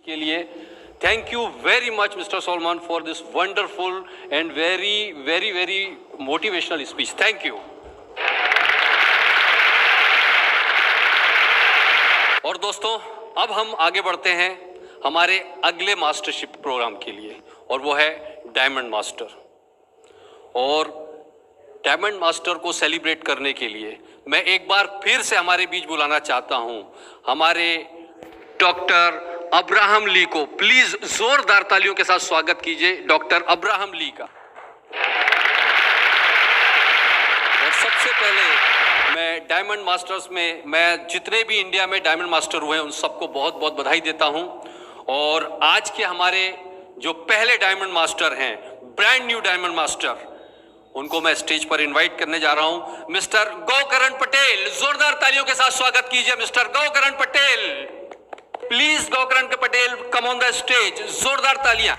के लिए thank you very much mister Solomon for this wonderful and very very very motivational speech. Thank you. और दोस्तों अब हम आगे बढ़ते हैं हमारे अगले मास्टरशिप प्रोग्राम के लिए और वो है डायमंड मास्टर। और डायमंड मास्टर को सेलिब्रेट करने के लिए मैं एक बार फिर से हमारे बीच बुलाना चाहता हूं हमारे डॉक्टर अब्राहम ली को। प्लीज जोरदार तालियों के साथ स्वागत कीजिए डॉक्टर अब्राहम ली का। और सबसे पहले मैं डायमंड मास्टर्स में मैं जितने भी इंडिया में डायमंड मास्टर हुए हैं उन सबको बहुत बहुत बधाई देता हूं। और आज के हमारे जो पहले डायमंड मास्टर हैं, ब्रांड न्यू डायमंड मास्टर, उनको मैं स्टेज पर इनवाइट करने जा रहा हूं। मिस्टर गौकरण पटेल, जोरदार तालियों के साथ स्वागत कीजिए mister Gaukaran Patel. Please Gaukaran Patel come on the stage, जोरदार तालियां।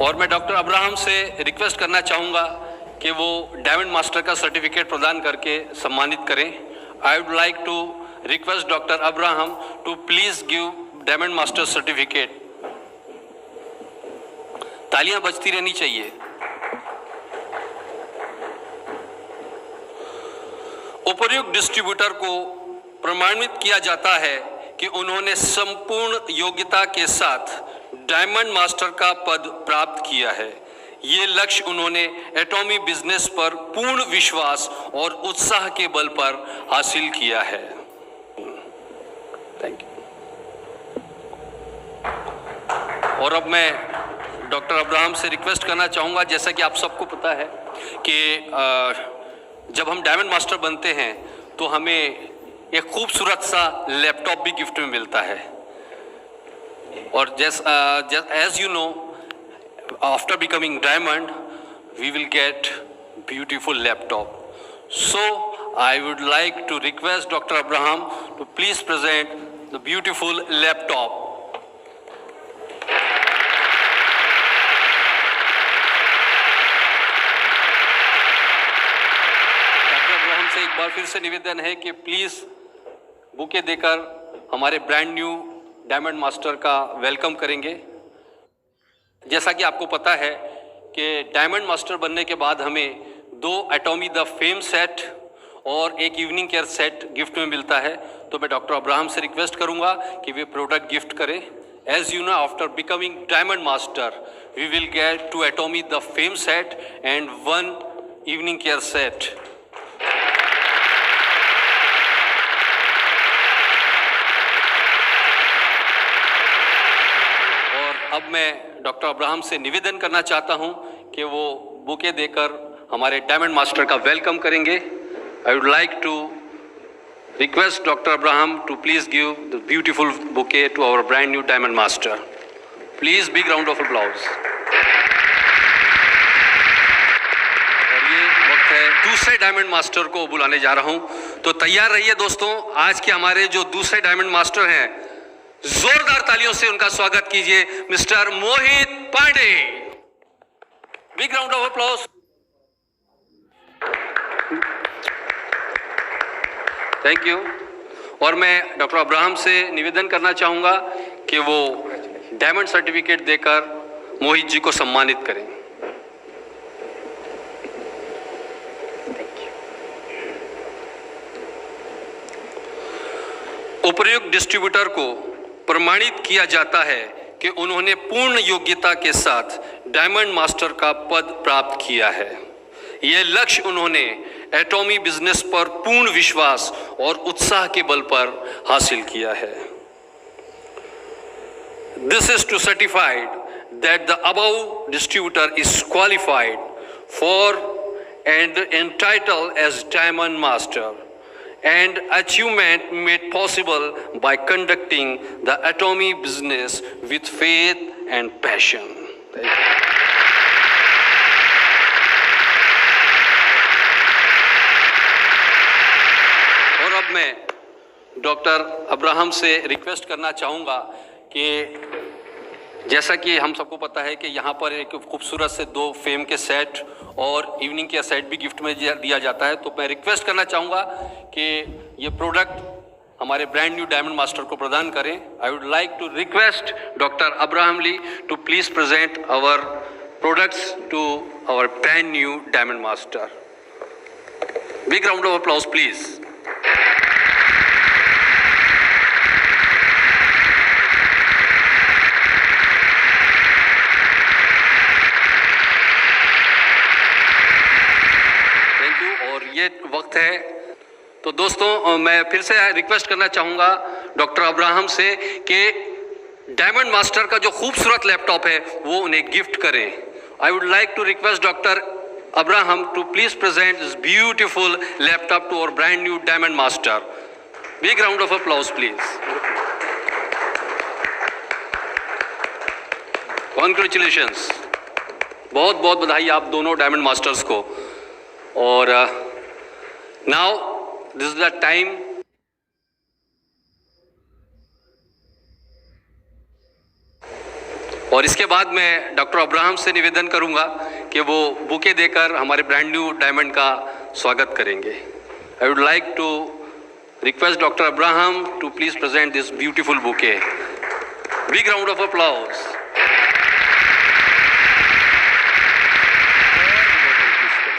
और मैं डॉक्टर अब्राहम से रिक्वेस्ट करना चाहूंगा कि वो डायमंड मास्टर का सर्टिफिकेट प्रदान करके सम्मानित करें। I would like to request doctor Abraham to please give diamond master certificate. तालियां बजती रहनी चाहिए। उपर्युक्त डिस्ट्रीब्यूटर को प्रमाणित किया जाता है कि उन्होंने संपूर्ण योग्यता के साथ डायमंड मास्टर का पद प्राप्त किया है। ये लक्ष्य उन्होंने एटॉमी बिजनेस पर पूर्ण विश्वास और उत्साह के बल पर हासिल किया है। Thank you. और अब मैं डॉक्टर अब्राहम से रिक्वेस्ट करना चाहूँगा, जैसा कि आप सबको पता है कि जब हम डायमंड मास्टर बनते हैं तो हमें एक खूबसूरत सा लैपटॉप भी गिफ्ट में मिलता है। और as you know, after becoming diamond we will get beautiful laptop. So I would like to request Dr. Abraham to please present the beautiful laptop. Dr. Abraham से एक बार फिर से निवेदन है कि प्लीज बुके देकर हमारे ब्रांड न्यू डायमंड मास्टर का वेलकम करेंगे। जैसा कि आपको पता है कि डायमंड मास्टर बनने के बाद हमें 2 एटॉमी द फेम सेट और एक इवनिंग केयर सेट गिफ्ट में मिलता है। तो मैं डॉक्टर अब्राहम से रिक्वेस्ट करूंगा कि वे प्रोडक्ट गिफ्ट करें। As you know, after becoming diamond master we will get 2 Atomy the fame set and 1 evening care set. और अब मैं डॉक्टर अब्राहम से निवेदन करना चाहता हूं कि वो बुके देकर हमारे डायमंड मास्टर का वेलकम करेंगे। I would like to request Dr. Abraham to please give the beautiful bouquet to our brand new Diamond Master. Please, big round of applause. और ये वक्त है दूसरे डायमंड मास्टर को बुलाने जा रहा हूं, तो तैयार रहिए दोस्तों। आज के हमारे जो दूसरे डायमंड मास्टर हैं, जोरदार तालियों से उनका स्वागत कीजिए mister Mohit Pandey. Big round of applause. Thank you. और मैं डॉक्टर अब्राहम से निवेदन करना चाहूंगा कि वो डायमंड सर्टिफिकेट देकर मोहित जी को सम्मानित करें। उपर्युक्त डिस्ट्रीब्यूटर को प्रमाणित किया जाता है कि उन्होंने पूर्ण योग्यता के साथ डायमंड मास्टर का पद प्राप्त किया है। यह लक्ष्य उन्होंने एटॉमी बिजनेस पर पूर्ण विश्वास और उत्साह के बल पर हासिल किया है। This is to certified that the above distributor is qualified for and entitled as Diamond Master, and achievement made possible by conducting the Atomy business with faith and passion. और अब मैं डॉक्टर अब्राहम से request करना चाहूँगा कि जैसा कि हम सबको पता है कि यहाँ पर एक खूबसूरत से 2 फेम के सेट और इवनिंग के सेट भी गिफ्ट में दिया जाता है, तो मैं रिक्वेस्ट करना चाहूँगा कि ये प्रोडक्ट हमारे ब्रांड न्यू डायमंड मास्टर को प्रदान करें। I would like to request doctor Abraham Lee to please present our products to our brand new diamond master. Big round of applause please. ये वक्त है तो दोस्तों मैं फिर से रिक्वेस्ट करना चाहूँगा डॉक्टर अब्राहम से कि डायमंड मास्टर का जो खूबसूरत लैपटॉप है वो उन्हें गिफ्ट करें। I would like to request doctor Abraham to please present this beautiful laptop to our brand new diamond master. Big round of applause please. Congratulations, बहुत बहुत बधाई आप दोनों डायमंड मास्टर्स को। और now this is the time और इसके बाद मैं डॉक्टर अब्राहम से निवेदन करूंगा कि वो बुके देकर हमारे ब्रांड न्यू डायमंड का स्वागत करेंगे। I would like to request doctor Abraham to please present this beautiful bouquet. Big round of applause.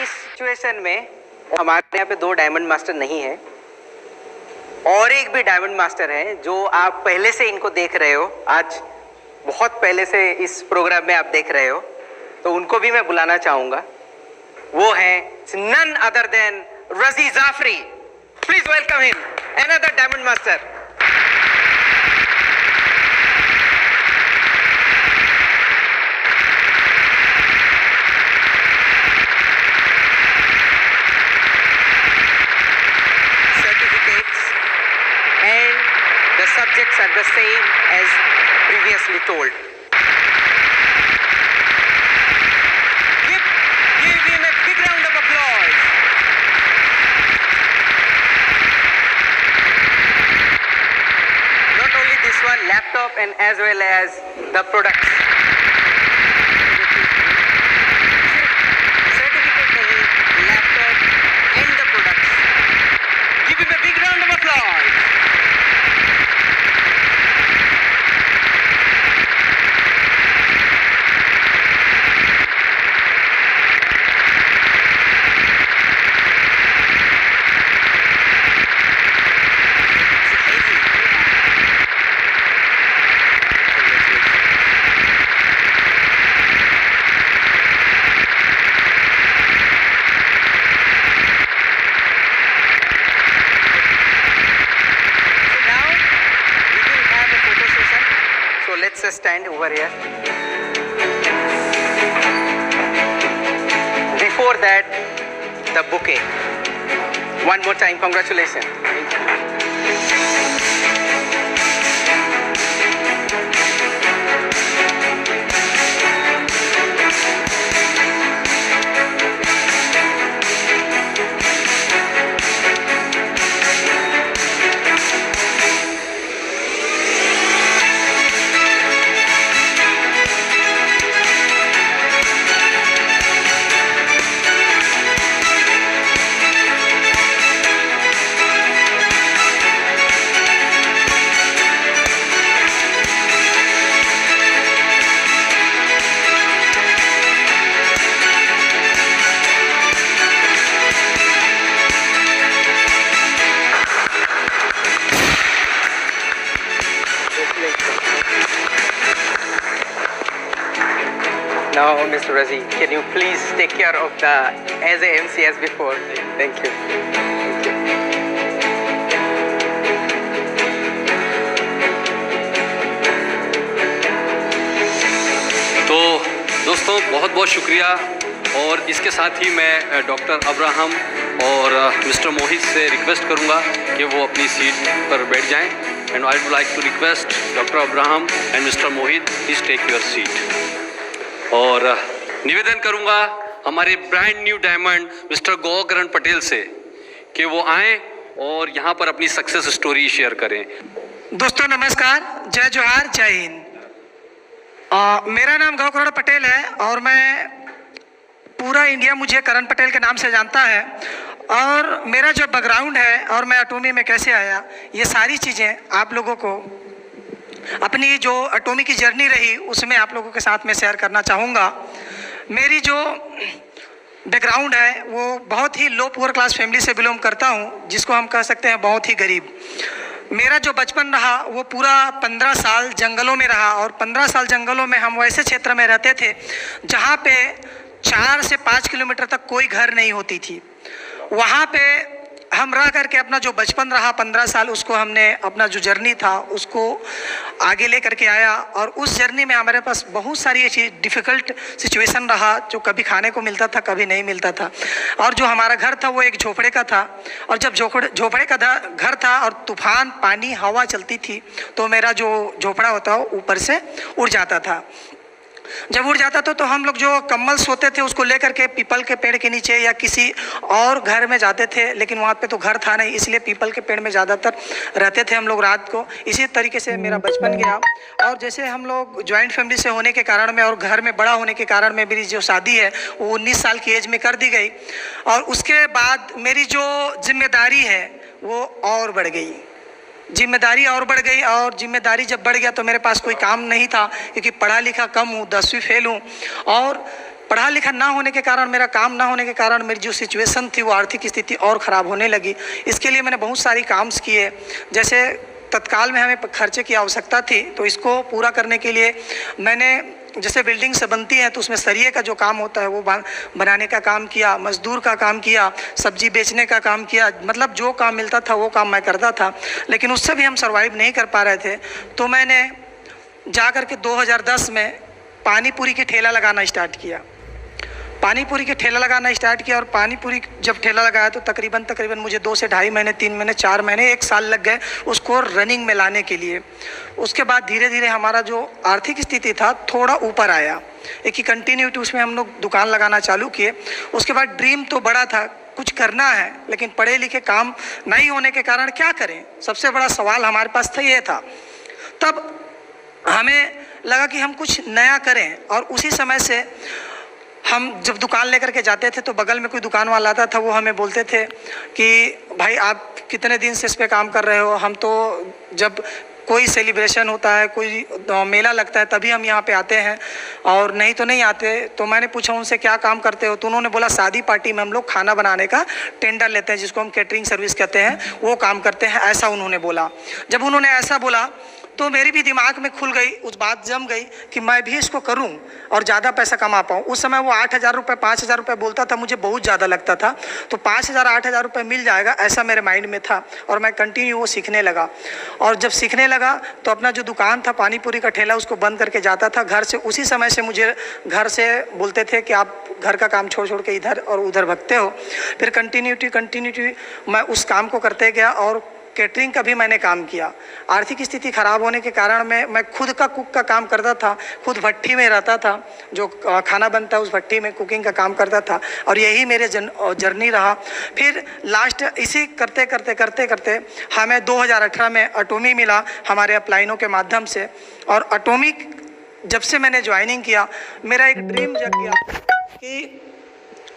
इस सिचुएशन में हमारे यहाँ पे 2 डायमंड मास्टर नहीं है और एक भी डायमंड मास्टर है जो आप पहले से इनको देख रहे हो, आज बहुत पहले से इस प्रोग्राम में आप देख रहे हो, तो उनको भी मैं बुलाना चाहूंगा। वो है none other than Razi Jafri. Please welcome him, another diamond master. Subjects are the same as previously told. Give him a big round of applause. Not only this one, laptop and as well as the products. Certificate nahi, laptop and the products. Give him a big round of applause. Let's stand over here. Before that, the bouquet. One more time, congratulations. Now, Mr. Razi, can you please take care of the as a MC as before? Thank you. तो दोस्तों बहुत बहुत शुक्रिया। और इसके साथ ही मैं doctor Abraham और मिस्टर मोहित से रिक्वेस्ट करूंगा कि वो अपनी सीट पर बैठ जाएं। And I would like to request doctor Abraham and mister Mohit please take your seat. और निवेदन करूंगा हमारे brand new diamond mister Gaukaran Patel से कि वो आएँ और यहाँ पर अपनी सक्सेस स्टोरी शेयर करें। दोस्तों नमस्कार, जय जोहार, जय हिंद। मेरा नाम गौकरण पटेल है और मैं पूरा इंडिया मुझे करण पटेल के नाम से जानता है। और मेरा जो बैकग्राउंड है और मैं एटॉमी में कैसे आया, ये सारी चीज़ें आप लोगों को अपनी जो एटॉमी की जर्नी रही उसमें आप लोगों के साथ में शेयर करना चाहूँगा। मेरी जो बैकग्राउंड है वो बहुत ही लो पुअर क्लास फैमिली से बिलोंग करता हूँ, जिसको हम कह सकते हैं बहुत ही गरीब। मेरा जो बचपन रहा वो पूरा 15 साल जंगलों में रहा और 15 साल जंगलों में हम वैसे क्षेत्र में रहते थे जहाँ पे 4 से 5 किलोमीटर तक कोई घर नहीं होती थी। वहाँ पे हम रह करके अपना जो बचपन रहा 15 साल, उसको हमने अपना जो जर्नी था उसको आगे ले करके आया। और उस जर्नी में हमारे पास बहुत सारी ऐसी डिफ़िकल्ट सिचुएशन रहा, जो कभी खाने को मिलता था, कभी नहीं मिलता था। और जो हमारा घर था वो एक झोपड़े का था, और जब झोपड़े का घर था और तूफान, पानी, हवा चलती थी तो मेरा जो झोपड़ा होता है ऊपर से उड़ जाता था। जब उड़ जाता था तो हम लोग जो कम्बल सोते थे उसको लेकर के पीपल के पेड़ के नीचे या किसी और घर में जाते थे, लेकिन वहाँ पे तो घर था नहीं, इसलिए पीपल के पेड़ में ज़्यादातर रहते थे हम लोग रात को। इसी तरीके से मेरा बचपन गया। और जैसे हम लोग जॉइंट फैमिली से होने के कारण में और घर में बड़ा होने के कारण में मेरी जो शादी है वो 19 साल की एज में कर दी गई। और उसके बाद मेरी जो जिम्मेदारी है वो और बढ़ गई, जिम्मेदारी और बढ़ गई। और जिम्मेदारी जब बढ़ गया तो मेरे पास कोई काम नहीं था, क्योंकि पढ़ा लिखा कम हूँ, 10वीं फेल हूँ। और पढ़ा लिखा ना होने के कारण, मेरा काम ना होने के कारण मेरी जो सिचुएशन थी वो आर्थिक स्थिति और ख़राब होने लगी। इसके लिए मैंने बहुत सारी काम्स किए। जैसे तत्काल में हमें खर्चे की आवश्यकता थी, तो इसको पूरा करने के लिए मैंने, जैसे बिल्डिंग से बनती है तो उसमें सरिये का जो काम होता है वो बनाने का काम किया, मजदूर का काम किया, सब्जी बेचने का काम किया। मतलब जो काम मिलता था वो काम मैं करता था, लेकिन उससे भी हम सर्वाइव नहीं कर पा रहे थे। तो मैंने जा कर के 2010 में पानी पूरी की ठेला लगाना स्टार्ट किया। पानी पूरी के ठेला लगाना स्टार्ट किया और पानी पूरी जब ठेला लगाया तो तकरीबन मुझे 2 से ढाई महीने, 3 महीने, 4 महीने, 1 साल लग गए उसको रनिंग में लाने के लिए। उसके बाद धीरे धीरे हमारा जो आर्थिक स्थिति था थोड़ा ऊपर आया, एक ही कंटिन्यूटी उसमें हम लोग दुकान लगाना चालू किए। उसके बाद ड्रीम तो बड़ा था, कुछ करना है, लेकिन पढ़े लिखे काम नहीं होने के कारण क्या करें, सबसे बड़ा सवाल हमारे पास था ये था। तब हमें लगा कि हम कुछ नया करें। और उसी समय से हम जब दुकान लेकर के जाते थे तो बगल में कोई दुकान वाला आता था, वो हमें बोलते थे कि भाई आप कितने दिन से इस पे काम कर रहे हो, हम तो जब कोई सेलिब्रेशन होता है, कोई मेला लगता है तभी हम यहाँ पे आते हैं, और नहीं तो नहीं आते। तो मैंने पूछा उनसे क्या काम करते हो, तो उन्होंने बोला शादी पार्टी में हम लोग खाना बनाने का टेंडर लेते हैं, जिसको हम कैटरिंग सर्विस कहते हैं, वो काम करते हैं, ऐसा उन्होंने बोला। जब उन्होंने ऐसा बोला तो मेरी भी दिमाग में खुल गई, उस बात जम गई कि मैं भी इसको करूं और ज़्यादा पैसा कमा पाऊं। उस समय वो 8,000 रुपये, 5,000 रुपये बोलता था, मुझे बहुत ज़्यादा लगता था। तो 5,000, 8,000 रुपये मिल जाएगा ऐसा मेरे माइंड में था, और मैं कंटिन्यू वो सीखने लगा। और जब सीखने लगा तो अपना जो दुकान था पानी पूरी का ठेला उसको बंद करके जाता था घर से। उसी समय से मुझे घर से बोलते थे कि आप घर का काम छोड़ छोड़ के इधर और उधर भगते हो। फिर कंटिन्यूटी मैं उस काम को करते गया और कैटरिंग का भी मैंने काम किया। आर्थिक स्थिति ख़राब होने के कारण मैं खुद का कुक का काम करता था, खुद भट्टी में रहता था, जो खाना बनता है उस भट्टी में कुकिंग का काम करता था, और यही मेरे जर्नी रहा। फिर लास्ट इसी करते करते हमें 2018 में एटॉमी मिला हमारे अपलाइनों के माध्यम से। और एटॉमी जब से मैंने ज्वाइनिंग किया, मेरा एक ड्रीम जग गया कि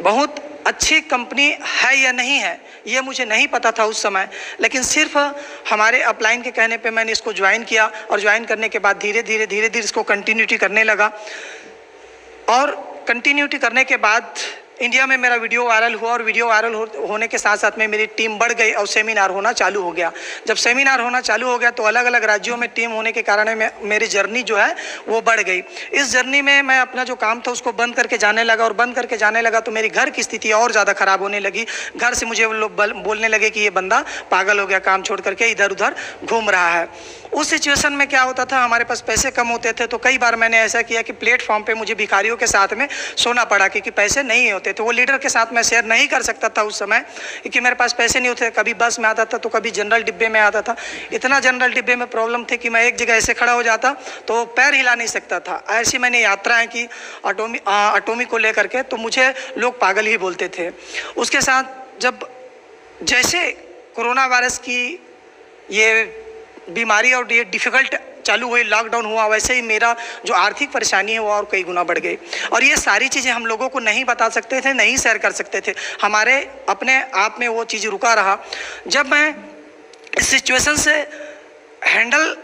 बहुत अच्छी कंपनी है या नहीं है ये मुझे नहीं पता था उस समय, लेकिन सिर्फ हमारे अपलाइन के कहने पे मैंने इसको ज्वाइन किया। और ज्वाइन करने के बाद धीरे धीरे इसको कंटिन्यूटी करने लगा। और कंटिन्यूटी करने के बाद इंडिया में मेरा वीडियो वायरल हुआ, और वीडियो वायरल होने के साथ साथ में मेरी टीम बढ़ गई और सेमिनार होना चालू हो गया। जब सेमिनार होना चालू हो गया तो अलग अलग राज्यों में टीम होने के कारण मेरी जर्नी जो है वो बढ़ गई। इस जर्नी में मैं अपना जो काम था उसको बंद करके जाने लगा, और बंद करके जाने लगा तो मेरी घर की स्थिति और ज़्यादा ख़राब होने लगी। घर से मुझे लोग बोलने लगे कि ये बंदा पागल हो गया, काम छोड़ करके इधर उधर घूम रहा है। उस सिचुएशन में क्या होता था, हमारे पास पैसे कम होते थे, तो कई बार मैंने ऐसा किया कि प्लेटफॉर्म पे मुझे भिखारियों के साथ में सोना पड़ा, क्योंकि पैसे नहीं होते थे। वो लीडर के साथ मैं शेयर नहीं कर सकता था उस समय, क्योंकि मेरे पास पैसे नहीं होते। कभी बस में आता था तो कभी जनरल डिब्बे में आता था। इतना जनरल डिब्बे में प्रॉब्लम थी कि मैं एक जगह ऐसे खड़ा हो जाता तो पैर हिला नहीं सकता था। ऐसी मैंने यात्राएं की एटॉमी को लेकर के, तो मुझे लोग पागल ही बोलते थे। उसके साथ जब जैसे कोरोना वायरस की ये बीमारी और ये डिफ़िकल्ट चालू हुई, लॉकडाउन हुआ, वैसे ही मेरा जो आर्थिक परेशानी है वो और कई गुना बढ़ गई। और ये सारी चीज़ें हम लोगों को नहीं बता सकते थे, नहीं शेयर कर सकते थे, हमारे अपने आप में वो चीज़ रुका रहा। जब मैं इस सिचुएशन से हैंडल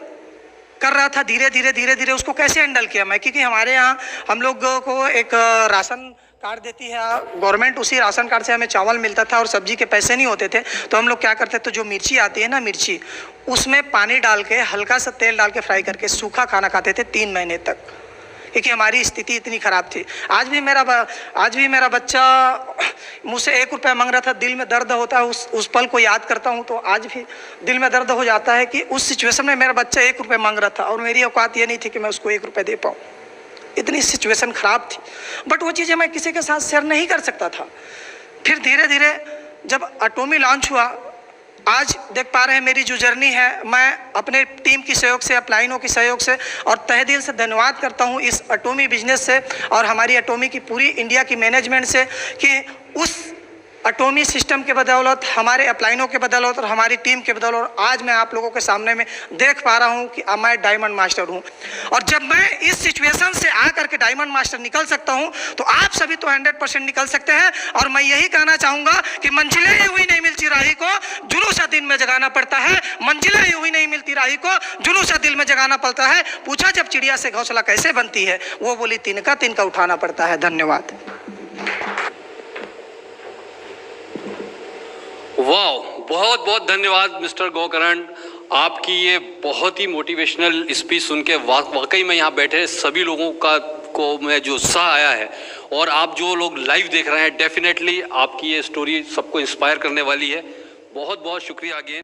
कर रहा था, धीरे धीरे उसको कैसे हैंडल किया मैं, क्योंकि हमारे यहाँ हम लोगों को एक राशन कार्ड देती है गवर्नमेंट, उसी राशन कार्ड से हमें चावल मिलता था और सब्जी के पैसे नहीं होते थे। तो हम लोग क्या करते थे, जो मिर्ची आती है ना, मिर्ची, उसमें पानी डाल के हल्का सा तेल डाल के फ्राई करके सूखा खाना खाते थे 3 महीने तक, क्योंकि हमारी स्थिति इतनी ख़राब थी। आज भी मेरा बच्चा मुझसे 1 रुपया मांग रहा था, दिल में दर्द होता है। उस पल को याद करता हूँ तो आज भी दिल में दर्द हो जाता है कि उस सिचुएशन में मेरा बच्चा 1 रुपया मांग रहा था और मेरी औकात ये नहीं थी कि मैं उसको 1 रुपया दे पाऊँ। इतनी सिचुएशन ख़राब थी, बट वो चीज़ें मैं किसी के साथ शेयर नहीं कर सकता था। फिर धीरे धीरे जब एटॉमी लॉन्च हुआ, आज देख पा रहे हैं मेरी जो जर्नी है, मैं अपने टीम की सहयोग से, अपलाइनों की सहयोग से और तहे दिल से धन्यवाद करता हूं इस एटॉमी बिजनेस से और हमारी एटॉमी की पूरी इंडिया की मैनेजमेंट से कि उस एटॉमी सिस्टम के बदौलत, हमारे अपलाइनों के बदौलत और हमारी टीम के बदौलत आज मैं आप लोगों के सामने में देख पा रहा हूं कि मैं डायमंड मास्टर हूं। और जब मैं इस सिचुएशन से आकर के डायमंड मास्टर निकल सकता हूं तो आप सभी तो 100% निकल सकते हैं। और मैं यही कहना चाहूँगा कि मंजिलें यूं ही नहीं मिलती राही को, जुलूसा दिल में जगाना पड़ता है। मंजिलें यूं ही नहीं मिलती राही को, जुलूसा दिल में जगाना पड़ता है। पूछा जब चिड़िया से घोंसला कैसे बनती है, वो बोली तिनका तिनका उठाना पड़ता है। धन्यवाद। वाह, बहुत बहुत धन्यवाद मिस्टर गोकर्ण। आपकी ये बहुत ही मोटिवेशनल स्पीच सुन के वाकई में यहाँ बैठे सभी लोगों को मैं जो उत्साह आया है, और आप जो लोग लाइव देख रहे हैं, डेफिनेटली आपकी ये स्टोरी सबको इंस्पायर करने वाली है। बहुत बहुत शुक्रिया अगेन।